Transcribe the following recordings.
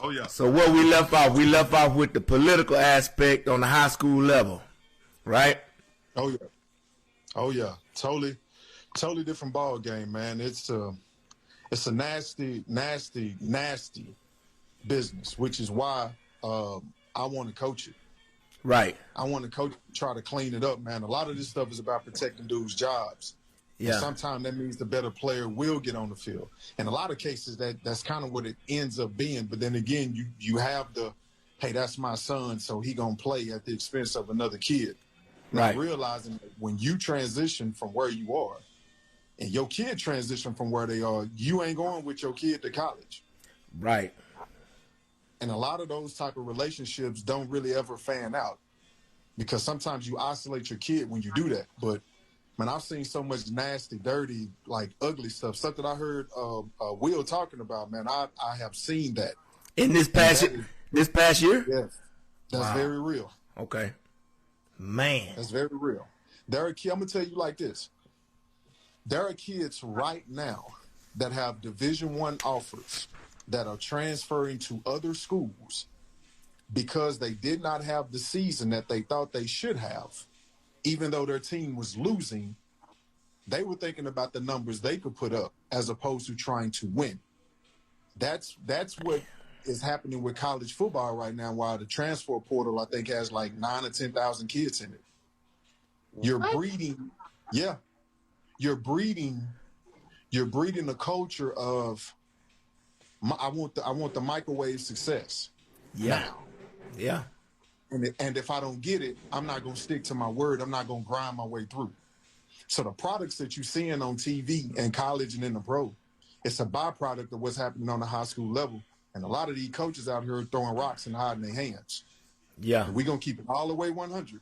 Oh yeah. So what we left off with the political aspect on the high school level, right? Oh yeah. Oh yeah. Totally different ball game, man. It's a nasty business, which is why I want to coach it. Right. I want to coach, try to clean it up, man. A lot of this stuff is about protecting dudes' jobs. Yeah. And sometimes that means the better player will get on the field. In a lot of cases, that's kind of what it ends up being. But then again, you have the, hey, that's my son, so he gonna play at the expense of another kid. Right. Now, realizing that when you transition from where you are, and your kid transition from where they are, you ain't going with your kid to college. Right. And a lot of those type of relationships don't really ever fan out because sometimes you isolate your kid when you do that. But man, I've seen so much nasty, dirty, like ugly stuff. Something I heard Will talking about, man. I have seen that. In this past year? Yes. That's very real. Okay. Man. That's very real. I'm going to tell you like this. There are kids right now that have Division I offers that are transferring to other schools because they did not have the season that they thought they should have. Even though their team was losing, they were thinking about the numbers they could put up as opposed to trying to win. That's what is happening with college football right now, while the transfer portal, I think, has like 9,000 or 10,000 kids in it. You're breeding, you're breeding a culture of, I want the microwave success. Yeah. Now. Yeah. And if I don't get it, I'm not going to stick to my word. I'm not going to grind my way through. So the products that you're seeing on TV and college and in the pro, it's a byproduct of what's happening on the high school level. And a lot of these coaches out here are throwing rocks and hiding their hands. Yeah. And we're going to keep it all the way 100.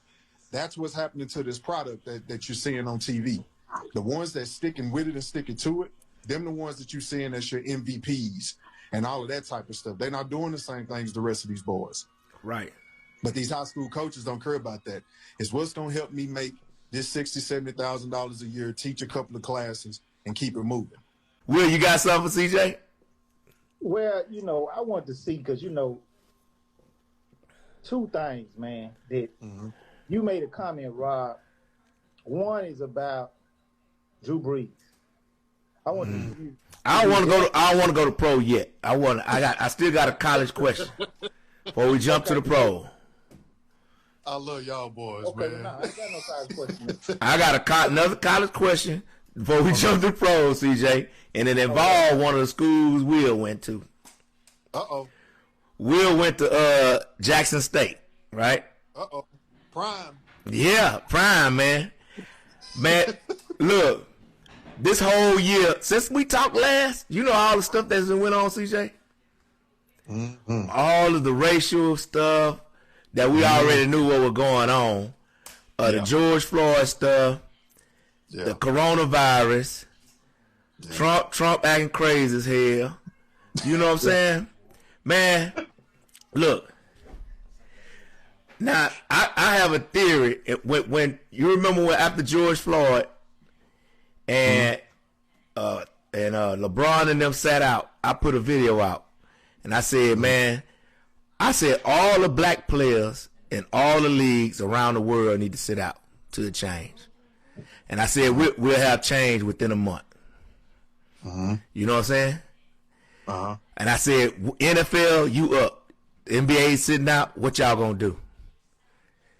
That's what's happening to this product that you're seeing on TV. The ones that sticking with it and sticking to it, them the ones that you're seeing as your MVPs and all of that type of stuff. They're not doing the same things the rest of these boys. Right. But these high school coaches don't care about that. It's what's going to help me make this $60,000, $70,000 a year, teach a couple of classes, and keep it moving. Will, you got something for CJ? Well, I want to see, because, two things, man, that you made a comment, Rob. One is about Drew Brees. I want to. I don't want to go to pro yet. I still got a college question before we jump to the pro. I love y'all boys, okay, man. No, I ain't got no college question. I got another college question before we jump to the pro, CJ, and it involved one of the schools Will went to. Will went to Jackson State, right? Prime. Yeah, prime, man. Man, look, this whole year, since we talked last, you know all the stuff that's been went on, CJ? Mm-hmm. All of the racial stuff that we already knew what was going on. The George Floyd stuff, the coronavirus, Trump acting crazy as hell. You know what I'm saying? Man, look. Now, I have a theory. When you remember after George Floyd and LeBron and them sat out, I put a video out. And I said, man, all the black players in all the leagues around the world need to sit out to the change. And I said, we'll have change within a month. You know what I'm saying? And I said, NFL, you up. NBA sitting out, what y'all gonna do?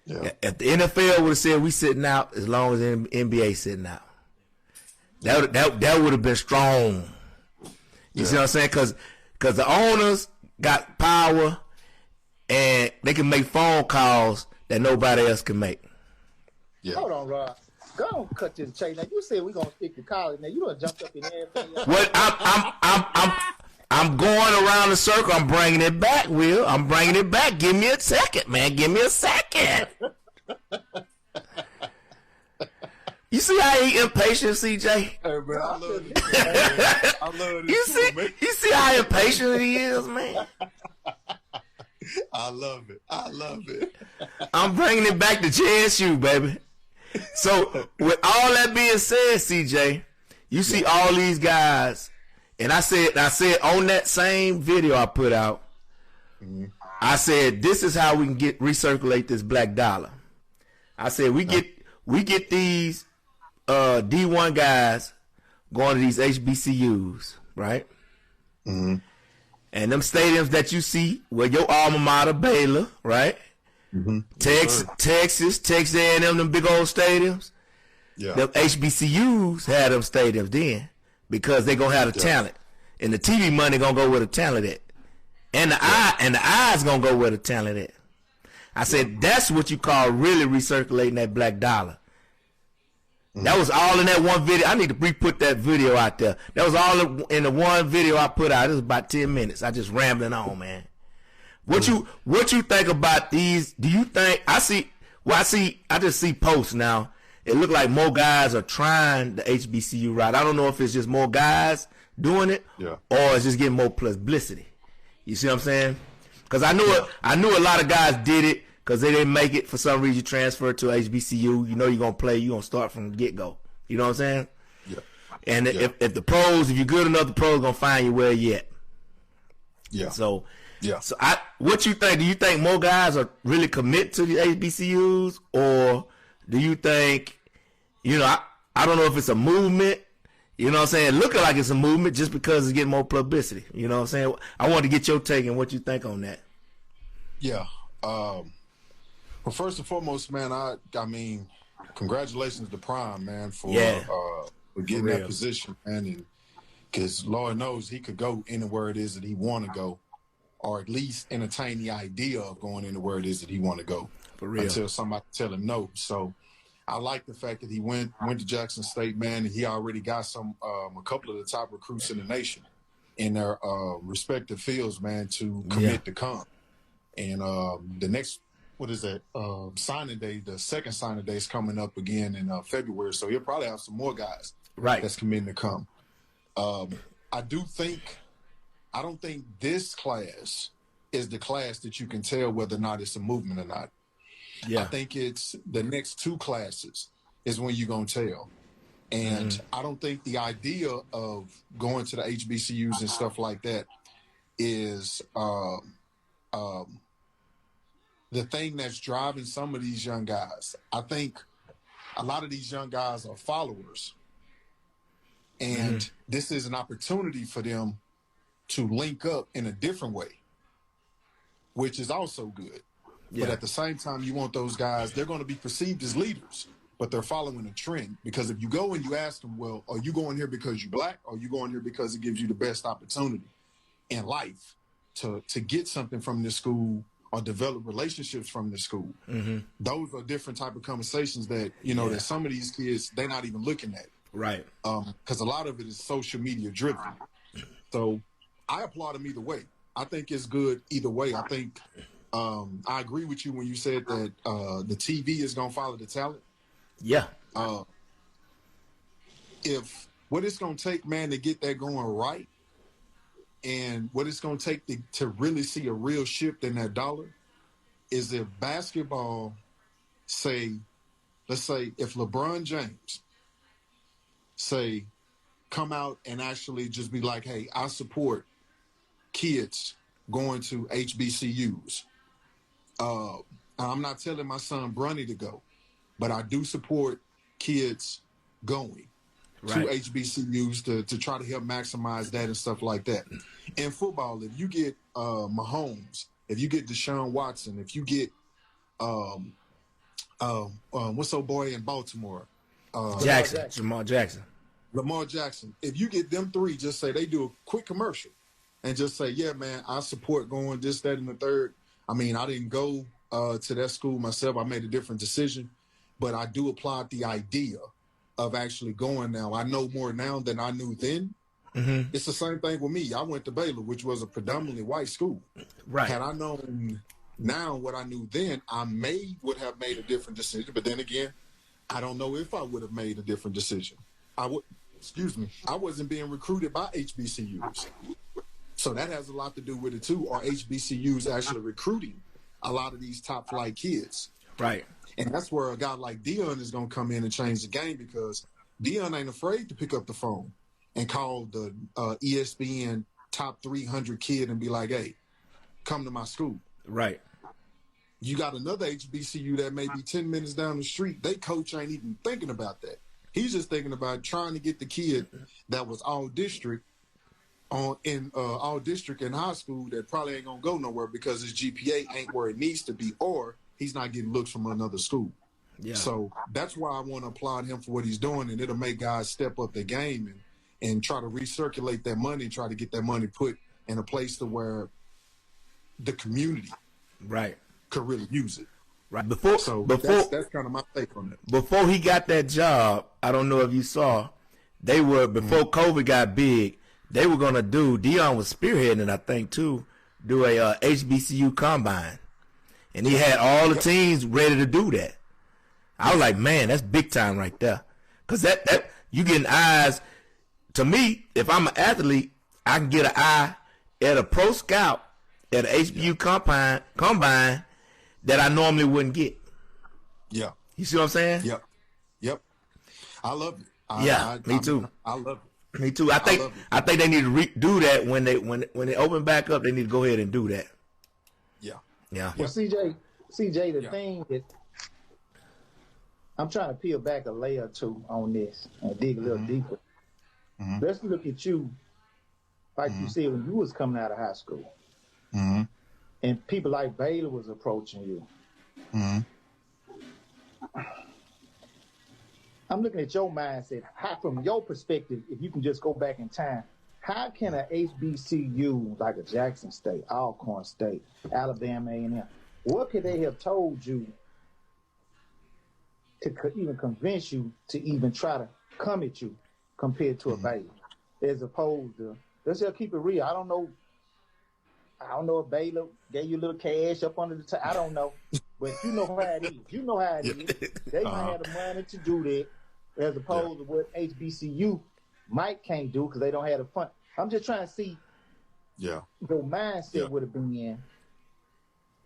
Yeah. If the NFL would have said we sitting out as long as the NBA sitting out, that would have been strong. You see what I'm saying? Because the owners got power and they can make phone calls that nobody else can make. Yeah. Hold on, Rob. Go on, cut this chain. Now you said we gonna stick to college. Now you done jumped up in everything. What I'm going around the circle. I'm bringing it back, Will. I'm bringing it back. Give me a second, man. Give me a second. You see how he impatient, CJ? Hey, man, I love it. I love it. You see how impatient he is, man? I love it. I'm bringing it back to JSU, baby. So, with all that being said, CJ, you see all these guys, and I said on that same video I put out, I said, this is how we can recirculate this black dollar. I said, we get these D1 guys going to these HBCUs, right? Mm-hmm. And them stadiums that you see, where your alma mater, Baylor, right? Mm-hmm. Texas, A&M, them big old stadiums. Yeah. The HBCUs had them stadiums then because they gonna have the talent, and the TV money gonna go where the talent at, and the eyes gonna go where the talent at. I said that's what you call really recirculating that black dollar. That was all in that one video. I need to re-put that video out there. That was all in the one video I put out. It was about 10 minutes. I just rambling on, man. What you think about these? Do you think I just see posts now. It look like more guys are trying the HBCU route. I don't know if it's just more guys doing it or it's just getting more publicity. You see what I'm saying? Because I knew a lot of guys did it because they didn't make it for some reason. Transfer to HBCU. You know you're gonna play. You're gonna start from the get go. You know what I'm saying? Yeah. And if the pros, if you're good enough, the pros gonna find you where you at. Yeah. So what you think? Do you think more guys are really commit to the HBCUs, or do you think, I don't know if it's a movement, you know what I'm saying, looking like it's a movement just because it's getting more publicity, you know what I'm saying? I want to get your take and what you think on that. Yeah. Well, first and foremost, man, I mean, congratulations to Prime, man, for getting that position, man, and because Lord knows he could go anywhere it is that he want to go, or at least entertain the idea of going anywhere it is that he want to go. For real. Until somebody tell him no. So I like the fact that he went to Jackson State, man, and he already got a couple of the top recruits in the nation in their respective fields, man, to commit to come. And the next, signing day, the second signing day is coming up again in February. So he'll probably have some more guys that's committing to come. I don't think this class is the class that you can tell whether or not it's a movement or not. Yeah. I think it's the next two classes is when you're going to tell. And I don't think the idea of going to the HBCUs and stuff like that is the thing that's driving some of these young guys. I think a lot of these young guys are followers. And this is an opportunity for them to link up in a different way, which is also good. Yeah. But at the same time, you want those guys, they're going to be perceived as leaders, but they're following a trend. Because if you go and you ask them, well, are you going here because you're black, or are you going here because it gives you the best opportunity in life to get something from this school or develop relationships from this school? Those are different type of conversations that, that some of these kids, they're not even looking at. Right. Because a lot of it is social media driven. So I applaud them either way. I think it's good either way. I think I agree with you when you said that the TV is going to follow the talent. Yeah. If what it's going to take, man, to get that going right, and what it's going to take to really see a real shift in that dollar is if basketball, let's say if LeBron James, come out and actually just be like, hey, I support kids going to HBCUs. I'm not telling my son Bronny to go, but I do support kids going to HBCUs to try to help maximize that and stuff like that. In football, if you get Mahomes, if you get Deshaun Watson, if you get what's old boy in Baltimore? Lamar Jackson. If you get them three, just say they do a quick commercial and just say, yeah, man, I support going this, that, and the third. I mean, I didn't go to that school myself. I made a different decision, but I do applaud the idea of actually going now. I know more now than I knew then. It's the same thing with me. I went to Baylor, which was a predominantly white school. Right. Had I known now what I knew then, I would have made a different decision. But then again, I don't know if I would have made a different decision. I wasn't being recruited by HBCUs. So that has a lot to do with it too. Are HBCUs actually recruiting a lot of these top flight kids? Right. And that's where a guy like Dion is going to come in and change the game, because Dion ain't afraid to pick up the phone and call the ESPN top 300 kid and be like, hey, come to my school. Right. You got another HBCU that may be 10 minutes down the street. They coach ain't even thinking about that. He's just thinking about trying to get the kid that was all district in high school that probably ain't gonna go nowhere because his GPA ain't where it needs to be, or he's not getting looks from another school. Yeah. So that's why I want to applaud him for what he's doing, and it'll make guys step up their game and try to recirculate that money and try to get that money put in a place to where the community right could really use it. Right. That's kind of my take on it. Before he got that job, I don't know if you saw, they were, before COVID got big, they were going to do, Deion was spearheading, I think, too, do a HBCU combine. And he had all the teams ready to do that. I was like, man, that's big time right there. Because that you getting eyes. To me, if I'm an athlete, I can get an eye at a pro scout at an HBCU combine that I normally wouldn't get. Yeah. You see what I'm saying? Yep. I love it. Me too. I love it. Me too. I think they need to do that when they open back up. They need to go ahead and do that. Yeah. Well, CJ, the thing that I'm trying to peel back a layer or two on this and dig a little deeper. Mm-hmm. Let's look at you, like you said, when you was coming out of high school, and people like Baylor was approaching you. I'm looking at your mindset. How, from your perspective, if you can just go back in time, how can a HBCU like a Jackson State, Alcorn State, Alabama A&M, what could they have told you to even convince you to even try to come at you compared to a Baylor, as opposed to, let's just keep it real. I don't know if Baylor gave you a little cash up under the top. I don't know. But you know how it is. They might have the money to do that, as opposed to what HBCU can't do because they don't have the fund. I'm just trying to see your mindset would have been in.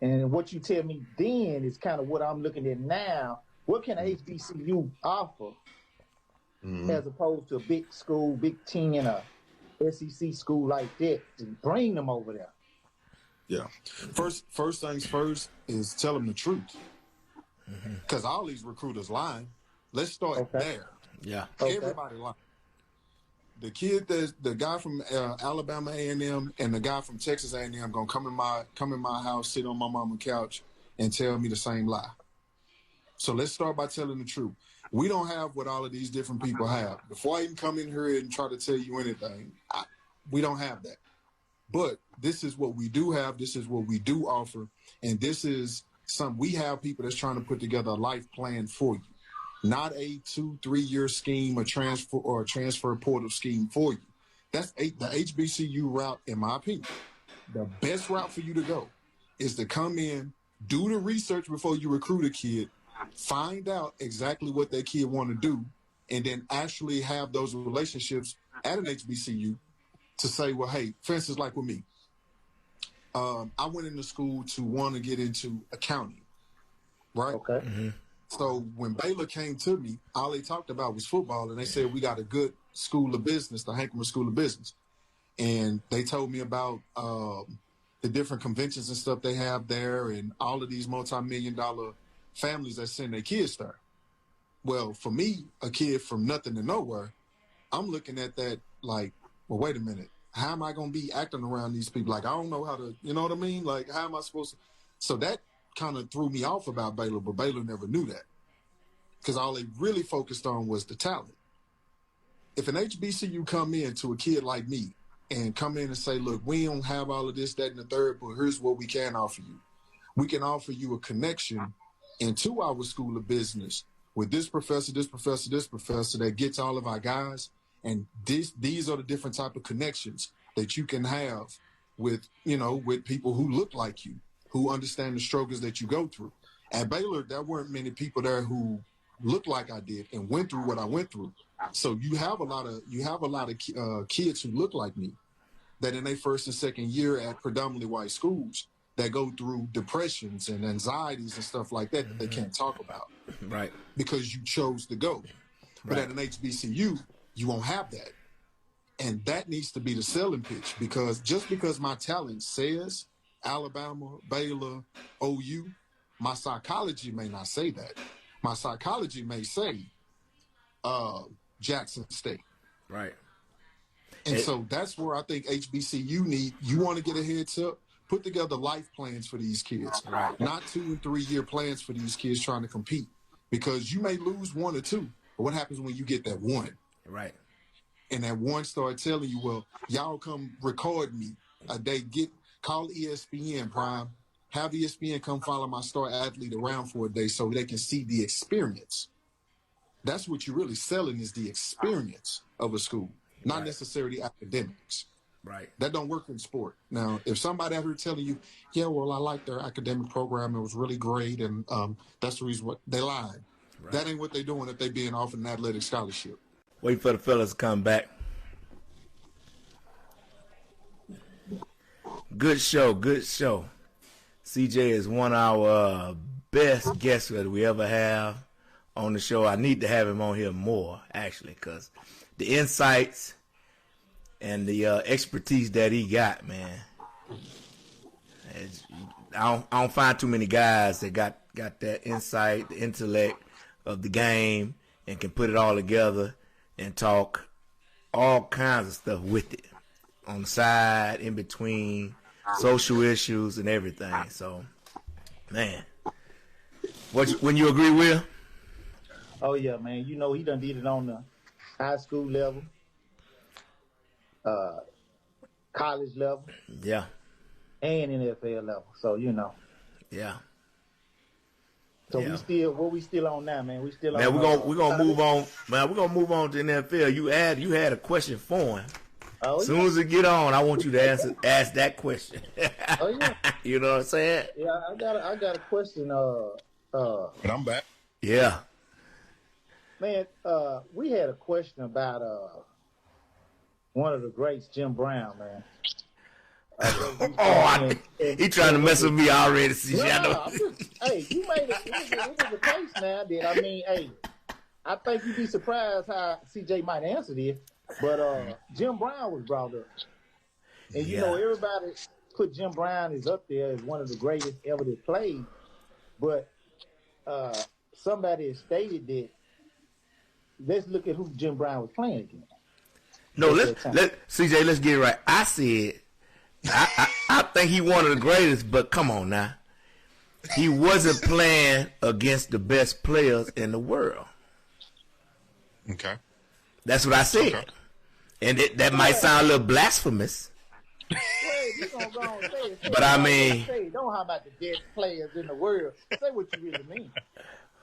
And what you tell me then is kind of what I'm looking at now. What can HBCU offer as opposed to a big school, Big Ten, a SEC school like that, to bring them over there? Yeah. First things first is tell them the truth. Because all these recruiters lying. Let's start there. Yeah. Everybody lying. The guy from Alabama A&M and the guy from Texas A&M gonna come in my house, sit on my mama's couch, and tell me the same lie. So let's start by telling the truth. We don't have what all of these different people have. Before I even come in here and try to tell you anything, we don't have that. But this is what we do have. This is what we do offer. And this is we have people that's trying to put together a life plan for you. Not a 2-3 year scheme, a transfer portal scheme for you. That's the HBCU route, in my opinion. The best route for you to go is to come in, do the research before you recruit a kid, find out exactly what that kid want to do, and then actually have those relationships at an HBCU to say, well, hey, for instance, like with me, I went into school to want to get into accounting, right? Okay. So when Baylor came to me, all they talked about was football, and they said, we got a good school of business, the Hankerman School of Business. And they told me about the different conventions and stuff they have there and all of these multi-million-dollar families that send their kids there. Well, for me, a kid from nothing to nowhere, I'm looking at that like, well, wait a minute. How am I going to be acting around these people? Like, I don't know how to, you know what I mean? Like, how am I supposed to? So that kind of threw me off about Baylor, but Baylor never knew that because all they really focused on was the talent. If an HBCU come in to a kid like me and come in and say, look, we don't have all of this, that, and the third, but here's what we can offer you. We can offer you a connection into our school of business with this professor, this professor, this professor that gets all of our guys. And these are the different type of connections that you can have with, with people who look like you, who understand the struggles that you go through. At Baylor, there weren't many people there who looked like I did and went through what I went through. So you have a lot of kids who look like me that in their first and second year at predominantly white schools that go through depressions and anxieties and stuff like that they can't talk about. Right. Because you chose to go. But at an HBCU, you won't have that. And that needs to be the selling pitch, because just because my talent says Alabama, Baylor, OU, my psychology may not say that. My psychology may say Jackson State. Right. And so that's where I think HBCU you want to get a heads up, put together life plans for these kids. Right. Not 2 and 3 year plans for these kids trying to compete. Because you may lose 1 or 2. But what happens when you get that 1? Right. And that 1 start telling you, well, y'all come record me. Call ESPN Prime. Have ESPN come follow my star athlete around for a day so they can see the experience. That's what you're really selling is the experience of a school, not necessarily academics. Right. That don't work in sport. Now, if somebody out here telling you, yeah, well, I like their academic program, it was really great, and that's the reason they lied. Right. That ain't what they're doing if they being offered an athletic scholarship. Wait for the fellas to come back. Good show, good show. CJ is one of our best guests that we ever have on the show. I need to have him on here more, actually, because the insights and the expertise that he got, man. I don't find too many guys that got that insight, the intellect of the game, and can put it all together and talk all kinds of stuff with it on the side, in between, social issues and everything. So, man, when you agree, Will? Oh yeah, man. You know he done did it on the high school level, college level, yeah, and NFL level. So you know, yeah. So we still on now, man. We still on. Man, we're gonna move on. Man, we're gonna move on to NFL. You had a question for him. Oh, as soon as we get on, I want you to ask that question. Oh yeah. You know what I'm saying? Yeah, I got a question. But I'm back. Yeah. Man, we had a question about one of the greats, Jim Brown, man. He trying to mess with me already. Hey, you made it was a case now. Then I mean, hey, I think you'd be surprised how CJ might answer this. But Jim Brown was brought up, and you know everybody put Jim Brown is up there as one of the greatest ever to play. But somebody has stated that. Let's look at who Jim Brown was playing against. No, CJ, let's get it right. I said. I think he one of the greatest, but come on now. He wasn't playing against the best players in the world. Okay. That's what I said. Okay. And that might sound a little blasphemous. But I mean. Don't how about the best players in the world. Say what you really mean.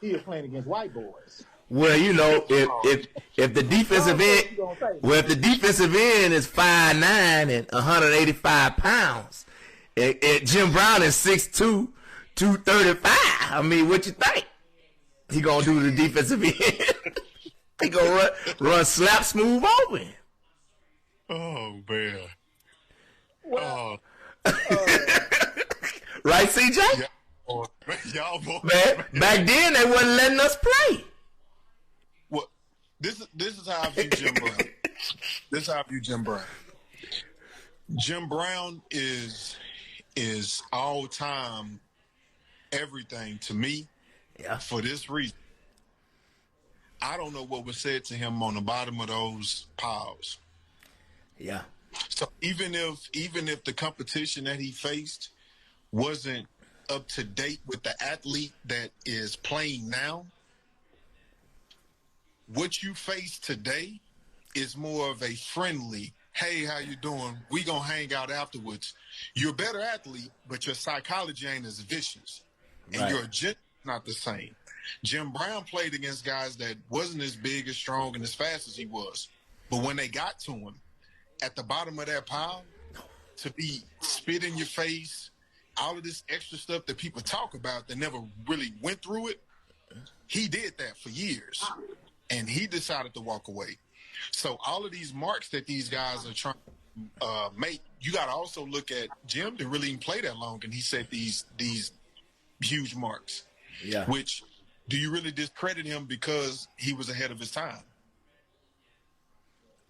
He was playing against white boys. Well, you know, if the defensive end, if the defensive end is 5'9" and 185 pounds, and Jim Brown is 6'2", 235. I mean, what you think? He gonna do the defensive end? He gonna run slap smooth over him. Oh man. Well, right, CJ? Y'all boys. Man, back then they wasn't letting us play. This is how I view Jim Brown. This is how I view Jim Brown. Jim Brown is all time everything to me. Yeah. For this reason, I don't know what was said to him on the bottom of those piles. Yeah. So even if the competition that he faced wasn't up to date with the athlete that is playing now, what you face today is more of a friendly, hey, how you doing? We gonna hang out afterwards. You're a better athlete, but your psychology ain't as vicious. And right. Your agenda is not the same. Jim Brown played against guys that wasn't as big, as strong, and as fast as he was. But when they got to him, at the bottom of that pile, to be spit in your face, all of this extra stuff that people talk about that never really went through it, he did that for years. And he decided to walk away. So all of these marks that these guys are trying to make, you got to also look at Jim didn't really even play that long, and he set these huge marks. Yeah. Which, do you really discredit him because he was ahead of his time?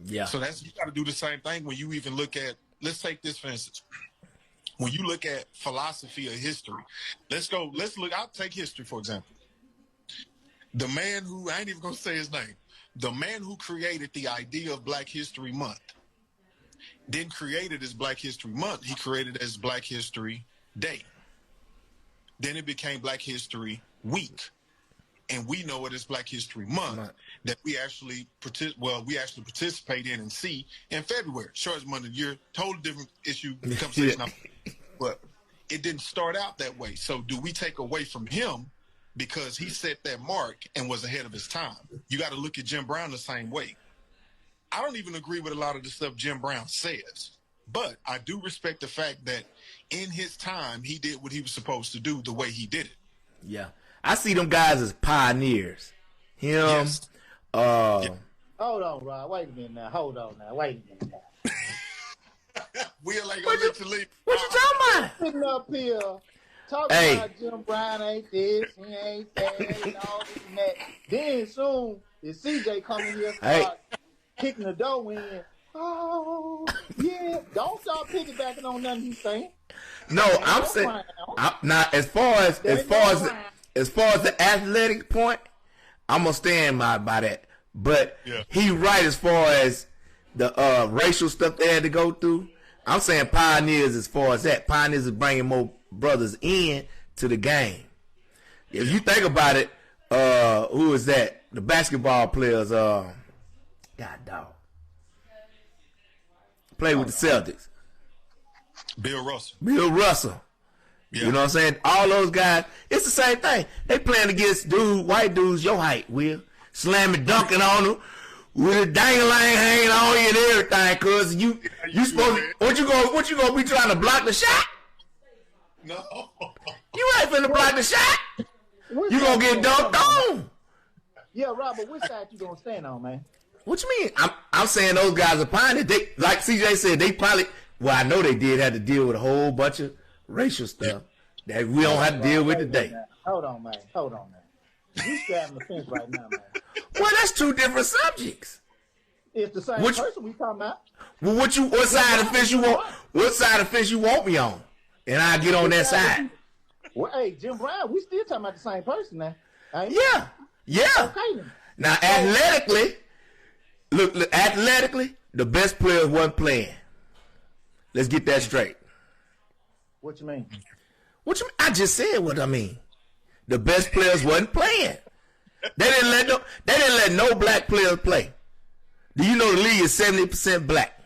Yeah. So you got to do the same thing when you even look at. Let's take this for instance. when you look at philosophy of history, let's look, I'll take history, for example. The man who, I ain't even going to say his name, the man who created the idea of Black History Month didn't create it as Black History Month. He created it as Black History Day. Then it became Black History Week. And we know it as Black History Month that we actually participate in and see in February. Shortest month of the year, totally different issue conversation. But it didn't start out that way. So do we take away from him because he set that mark and was ahead of his time? You got to look at Jim Brown the same way. I don't even agree with a lot of the stuff Jim Brown says, but I do respect the fact that in his time, he did what he was supposed to do the way he did it. Yeah. I see them guys as pioneers. Him. Yes. Hold on, Rob. Wait a minute now. Hold on now. Wait a minute now. We are like, what you talking about? Sitting up here talking about Jim Brown ain't this, he ain't that, and all this and that. Then soon, if CJ coming here start kicking the door in, oh, yeah, don't start piggybacking on nothing he's saying. No, I'm saying, not as far as the athletic point, I'm gonna stand by that. But he right as far as the racial stuff they had to go through. I'm saying pioneers as far as that. Pioneers is bringing more brothers in to the game. If you think about it, who is that? The basketball players. God dog. Played with the Celtics. Bill Russell. Yeah. You know what I'm saying? All those guys, it's the same thing. They playing against white dudes your height, Will. Slamming, dunking on them with a dangling hanging on you and everything, cuz you supposed to, what you gonna be trying to block the shot? No. You ain't finna block the shot. You gonna get dunked on. Yeah, Rob, but which side you gonna stand on, man? What you mean? I'm saying those guys are pioneers. They, like CJ said, they probably, well, I know they did have to deal with a whole bunch of racial stuff that we don't have to deal with today. Hold on, man. You straddling the fence right now, man. Well, that's two different subjects. It's the same person we talking about. Well, what side of the fence you want? What side of the fence you want me on? And I get on that side. Well, hey, Jim Brown, we still talking about the same person now. Yeah. Okay. Now, athletically, look, athletically, the best players wasn't playing. Let's get that straight. What you mean? I just said what I mean. The best players wasn't playing. They didn't let no black players play. Do you know the league is 70% black?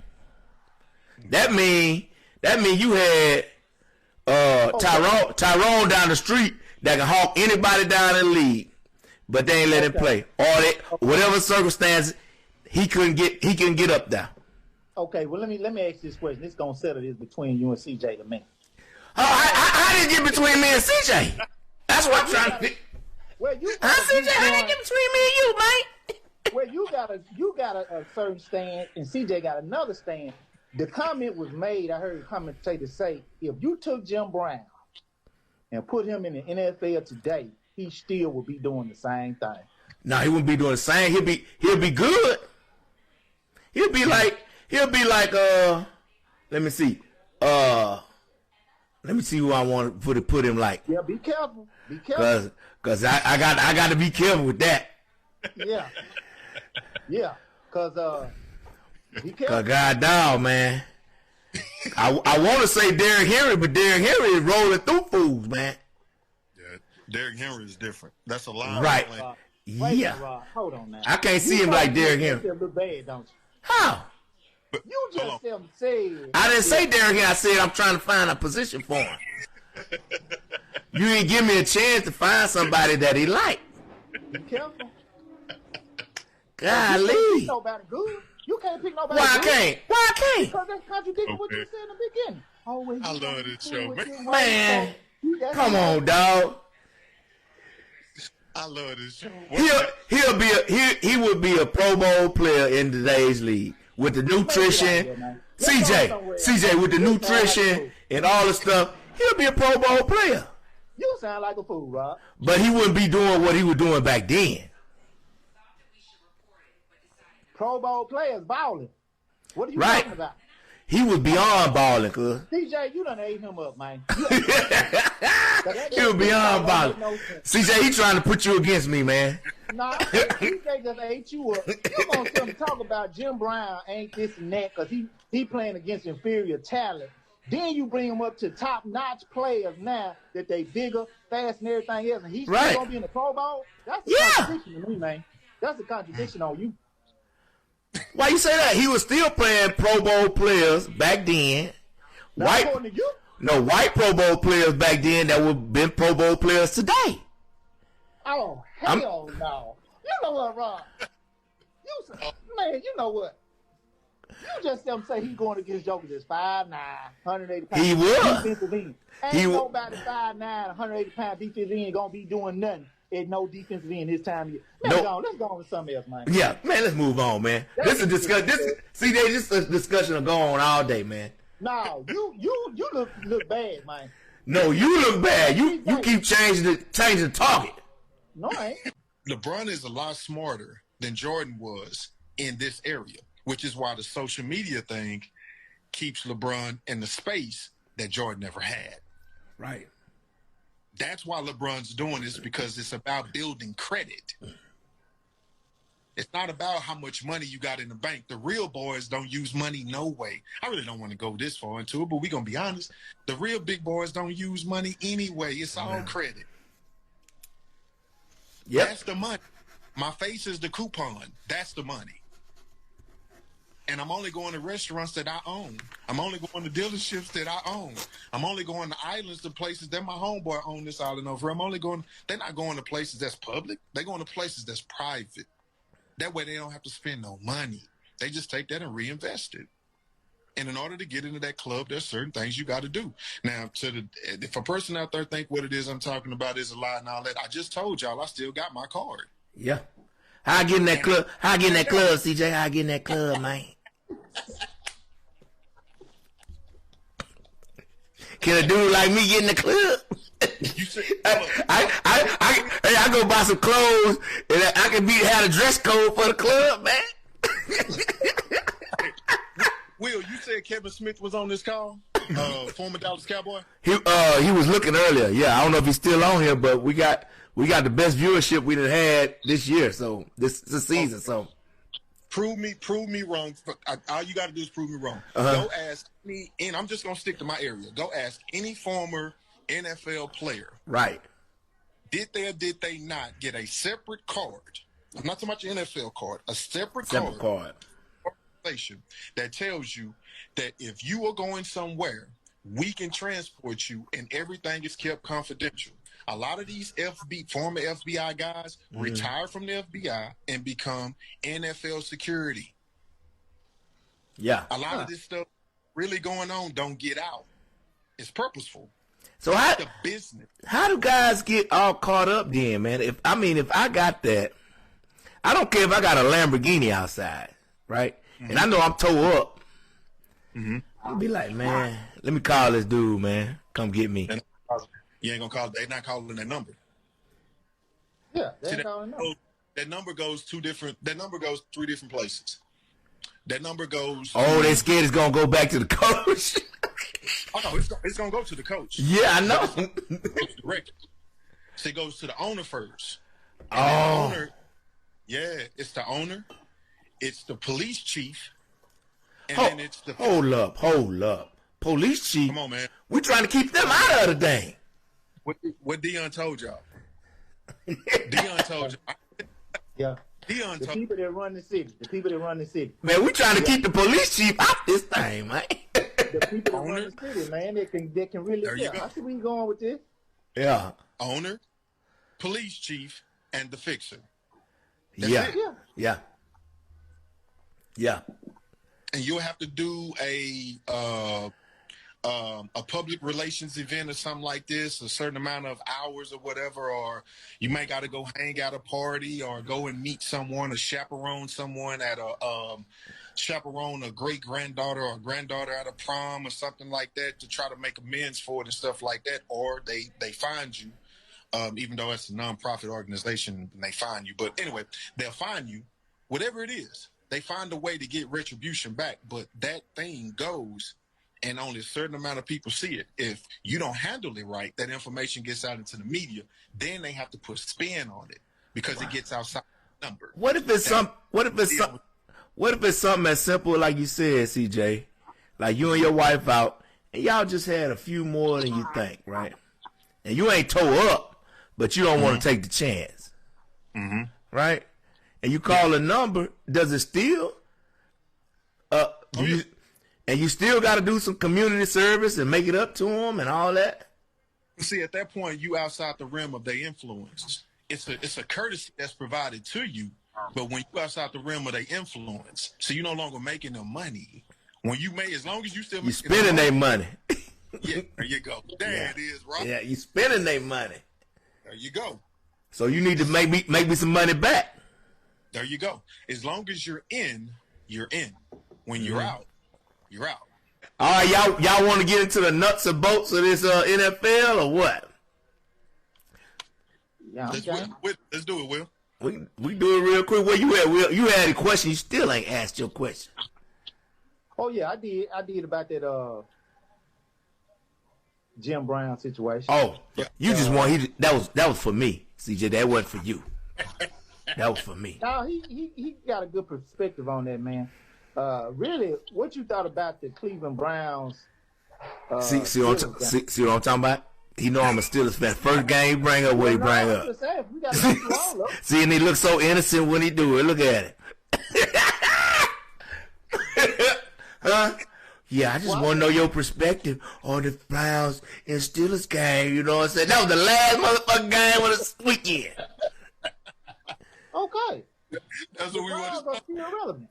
That mean you had Tyrone down the street that can hawk anybody down in the league, but they ain't let him play. Or whatever circumstance he couldn't get up there. Okay, well let me ask you this question. It's gonna settle this between you and CJ to me. How did it get between me and CJ? That's what I'm trying to think. Well, CJ, how did it get between me and you, man? Well, you got a certain stand, and CJ got another stand. The comment was made. I heard a commentator say, if you took Jim Brown and put him in the NFL today, he still would be doing the same thing. No, he wouldn't be doing the same. He'll be good. He'll be like let me see. Let me see who I want to put him like. Yeah, be careful. Cause I got to be careful with that. Yeah. Cause be careful. Cause God dog, man. I want to say Derrick Henry, but Derrick Henry is rolling through fools, man. Yeah, Derrick Henry is different. That's a lie. Right. Yeah. Hold on now. I can't see him like Derrick Henry. You look bad, don't you? How? You just said. I didn't say Derrick Henry. I said I'm trying to find a position for him. You didn't give me a chance to find somebody that he liked. Be careful. Golly. You can't pick nobody good. You can't pick nobody good. Why I can't? Because that's contradicting what you said in the beginning. I love this show, man. Come on, dog. I love this show. He would be a Pro Bowl player in today's league with the nutrition. CJ with the nutrition and all the stuff. He'll be a Pro Bowl player. You sound like a fool, Rob. But he wouldn't be doing what he was doing back then. Pro Bowl players balling. What are you talking about? He was beyond balling, cuz. CJ, you done ate him up, man. He was beyond balling. CJ, he trying to put you against me, man. Nah, CJ just ate you up. You gonna tell me talk about Jim Brown ain't this and that because he playing against inferior talent. Then you bring him up to top-notch players now that they bigger, fast, and everything else, and he's still gonna be in the Pro Bowl. That's a contradiction to me, man. That's a contradiction on you. Why you say that? He was still playing Pro Bowl players back then. Not according to you. No, white Pro Bowl players back then that would have been Pro Bowl players today. Oh, hell no. You know what, Rob? Man, you know what? You just say he's going against jokers that's 5'9", 180 pounds. He was. Defensive end. Ain't nobody 5'9", 180 pound defensive end going to be doing nothing at no defensive end this time of year. Let's go on to something else, man. Yeah, man, let's move on, man. This is a discussion. This discussion will go on all day, man. No, you look bad, man. No, you look bad. You keep changing the target. No, I ain't. LeBron is a lot smarter than Jordan was in this area, which is why the social media thing keeps LeBron in the space that Jordan never had. Right. That's why LeBron's doing this, because it's about building credit. It's not about how much money you got in the bank. The real boys don't use money no way. I really don't want to go this far into it, but we're going to be honest. The real big boys don't use money anyway. It's all credit. Yep. That's the money. My face is the coupon. That's the money. And I'm only going to restaurants that I own. I'm only going to dealerships that I own. I'm only going to islands, to places that my homeboy own this island over. They're not going to places that's public. They're going to places that's private. That way they don't have to spend no money. They just take that and reinvest it. And in order to get into that club, there's certain things you got to do. Now, if a person out there think what it is I'm talking about is a lie and all that, I just told y'all I still got my card. Yeah. How I get in that club? How I get in that club, CJ? How I get in that club, man? Can a dude like me get in the club? You said, I go buy some clothes and I can have a dress code for the club, man. Will, you said Kevin Smith was on this call? Former Dallas Cowboy? He was looking earlier. Yeah, I don't know if he's still on here, but we got the best viewership we done had this year, so this season. So prove me wrong. All you got to do is prove me wrong. Go ask me, and I'm just gonna stick to my area. Go ask any former NFL player. Right. Did they or did they not get a separate card? I'm not talking about your NFL card. A separate card. That tells you that if you are going somewhere, we can transport you and everything is kept confidential. A lot of these former FBI guys retire from the FBI and become NFL security. Yeah. A lot of this stuff really going on don't get out. It's purposeful. So the business. How do guys get all caught up then, man? If I got that, I don't care if I got a Lamborghini outside, right? And I know I'm towed up. I'll be like, man, let me call this dude, man. Come get me. You ain't gonna call. They're not calling that number. Yeah, they're calling number. That number goes three different places. That number goes. Oh, they scared it's gonna go back to the coach. Oh no, it's gonna go to the coach. Yeah, I know. So it goes to the owner first. And it's the owner. It's the police chief. And then it's the... Hold up. Police chief? Come on, man. We trying to keep them out of the thing. What Dion told y'all. Dion told y'all. Yeah. Dion the told people that run the city. Man, we trying to keep the police chief out this thing, man. The people that run the city, man, they can really there you go. I see where you going with this. Yeah. Owner, police chief, and the fixer. Yeah. And you'll have to do a public relations event or something like this, a certain amount of hours or whatever, or you might got to go hang at a party or go and meet someone or chaperone someone at chaperone a great-granddaughter or granddaughter at a prom or something like that to try to make amends for it and stuff like that, or they find you, even though it's a non-profit organization and they find you. But anyway, they'll find you, whatever it is. they find a way to get retribution back, but that thing goes and only a certain amount of people see it. If you don't handle it right, that information gets out into the media, then they have to put spin on it because it gets outside the number. What if it's something as simple like you said, CJ? Like you and your wife out, and y'all just had a few more than you think, right? And you ain't tore up, but you don't want to take the chance, right? And you call a number, does it still? And you still got to do some community service and make it up to them and all that. See, at that point, you outside the realm of their influence. It's a courtesy that's provided to you, but when you outside the realm of their influence, so you're no longer making them money. When you make, as long as you still you spending their money. Yeah, there you go. There it is, Rob. Yeah, you spending their money. There you go. So you need to make me some money back. There you go. As long as you're in, you're in. When you're out, you're out. All right, y'all want to get into the nuts and bolts of this NFL or what? Yeah, Let's do it, Will. We do it real quick. Where you at, Will? You had a question. You still ain't asked your question. Oh yeah, I did about that Jim Brown situation. Oh, you just want that was for me, CJ. That wasn't for you. That was for me. No, he got a good perspective on that, man. Really, what you thought about the Cleveland Browns? See what I'm talking about? He know I'm a Steelers fan. First game he bring up what he bring up. See, and he looks so innocent when he do it. Look at it. Huh? Yeah, I just want to know your perspective on the Browns and Steelers game. You know what I'm saying? That was the last motherfucking game of the weekend. Okay. That's what we want to still relevant.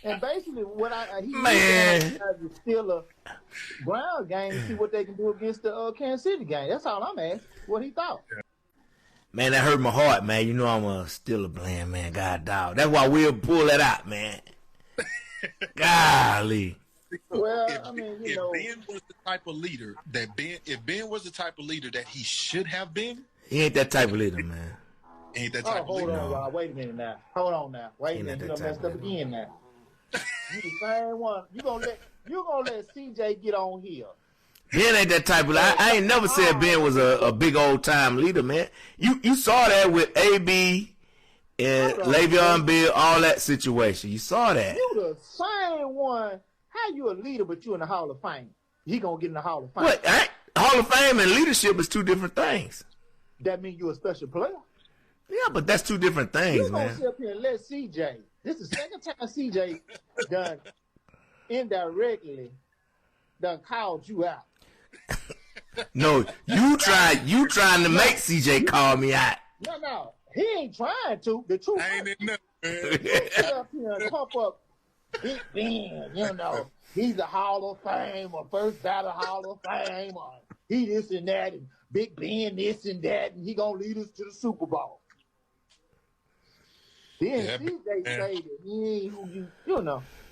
And basically, what he the Steelers Brown game to see what they can do against the Kansas City game. That's all I'm asking. What he thought. Man, that hurt my heart, man. You know I'm a Steelers fan, man. God dog. That's why we'll pull that out, man. Golly. Well, if Ben was the type of leader that he should have been, he ain't that type of leader, man. Ain't that type of leader. Hold on, Rob. Wait a minute now. Hold on now. Wait a minute. You done messed up again now. You the same one. You gonna let CJ get on here. Ben ain't that type of leader. I ain't never said Ben was a big old time leader, man. You saw that with AB and Le'Veon Bell, all that situation. You saw that. You the same one. How you a leader, but you in the Hall of Fame? He gonna get in the Hall of Fame. What? Hall of Fame and leadership is two different things. That mean you a special player? Yeah, but that's two different things, man. You gonna sit up here and let CJ? This is the second time CJ done indirectly done called you out. No, you trying to make CJ call me out. No, he ain't trying to. The truth ain't it nothing, man. Sit up here and pump up Big Ben, he's a Hall of Fame or first ballot Hall of Fame or he this and that and Big Ben this and that and he gonna lead us to the Super Bowl. Then CJ say that he ain't who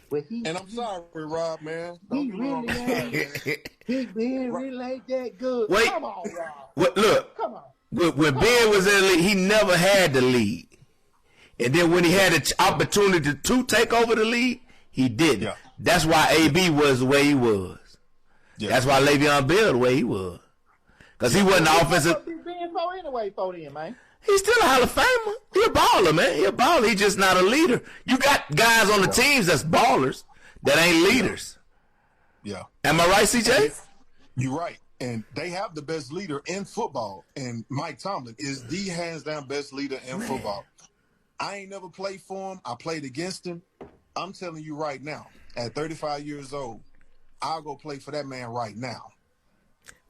but he. And I'm sorry, Rob, man. He really ain't. Big Ben really ain't that good. Wait, come on, Rob. Look, come on. When Ben was in the league, he never had the lead. And then when he had an opportunity to take over the league, he didn't. Yeah. That's why AB was the way he was. Yeah. That's why Le'Veon Bell the way he was. Because he wasn't offensive. Big Ben for him, man. He's still a Hall of Famer. He a baller, man. He a baller. He's just not a leader. You got guys on the teams that's ballers that ain't leaders. Yeah. Am I right, CJ? You're right. And they have the best leader in football. And Mike Tomlin is the hands-down best leader in football. I ain't never played for him. I played against him. I'm telling you right now, at 35 years old, I'll go play for that man right now.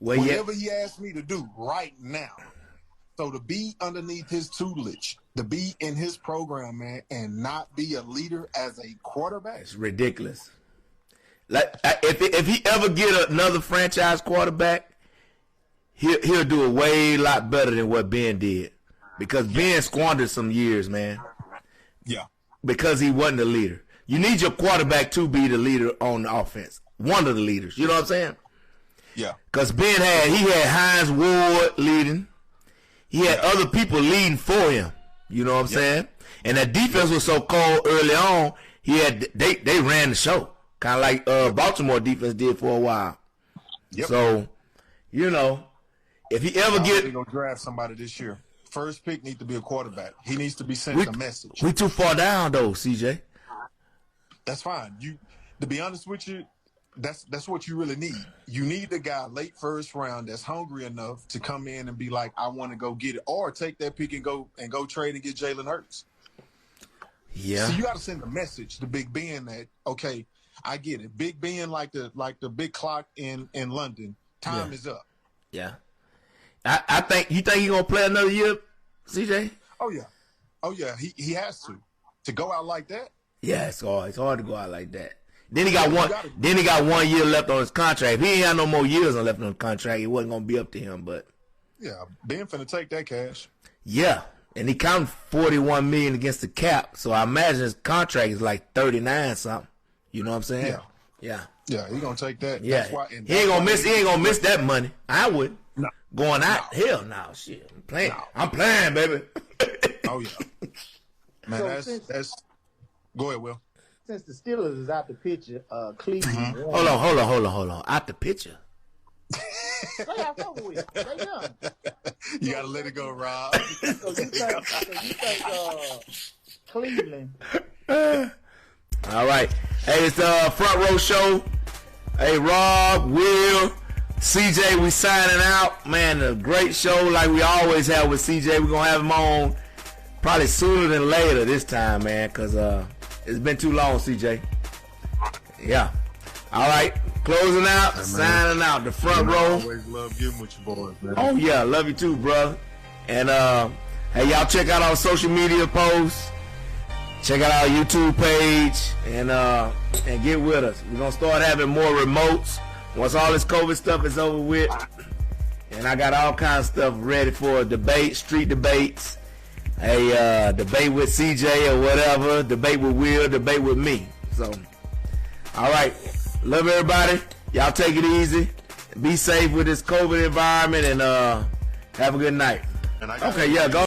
Well, whatever he asks me to do right now. So to be underneath his tutelage, to be in his program, man, and not be a leader as a quarterback. It's ridiculous. Like if he ever get another franchise quarterback, he'll do a way lot better than what Ben did. Because Ben squandered some years, man. Yeah. Because he wasn't the leader. You need your quarterback to be the leader on the offense. One of the leaders. You know what I'm saying? Yeah. Because Ben had Hines Ward leading. He had other people leading for him. You know what I'm saying? And that defense was so cold early on. They ran the show, kind of like Baltimore defense did for a while. Yep. So, you know, if he ever They're gonna draft somebody this year. First pick needs to be a quarterback. He needs to be sent a message. We too far down though, CJ. That's fine. To be honest with you, that's what you really need. You need the guy late first round that's hungry enough to come in and be like, I want to go get it, or take that pick and go trade and get Jalen Hurts. Yeah. So you got to send a message to Big Ben that, okay, I get it. Big Ben, like the big clock in London, time is up. Yeah. I think he's gonna play another year, CJ? Oh yeah. He has to go out like that. Yeah, it's hard to go out like that. Then he got 1 year left on his contract. If he ain't had no more years left on his contract, it wasn't gonna be up to him. But yeah, Ben finna take that cash. Yeah, and he counted $41 million against the cap, so I imagine his contract is like 39 something. You know what I'm saying? Yeah. Yeah, he gonna take that. Yeah, that's why, he ain't gonna miss that money. I would. No. Going out, hell no, shit. I'm playing. No. I'm playing, baby. Oh yeah, man. So that's. Go ahead, Will. Since the Steelers is out the picture, Cleveland. Mm-hmm. Hold on. Out the picture. They have over with. They done. You gotta let it go, Rob. So you think Cleveland? All right. Hey, it's the Front Row Show. Hey, Rob, Will, CJ, we signing out. Man, a great show like we always have with CJ. We're gonna have him on probably sooner than later this time, man, because it's been too long, CJ. Yeah. All right. Closing out, signing out. The Front Row. I always love getting with you boys, man. Oh, yeah. Love you too, brother. And, hey, y'all check out our social media posts. Check out our YouTube page. And get with us. We're going to start having more remotes once all this COVID stuff is over with. And I got all kinds of stuff ready for a debate, street debates. A debate with CJ or whatever, debate with Will, debate with me. So, all right. Love everybody. Y'all take it easy. Be safe with this COVID environment and have a good night. Okay, yeah, go.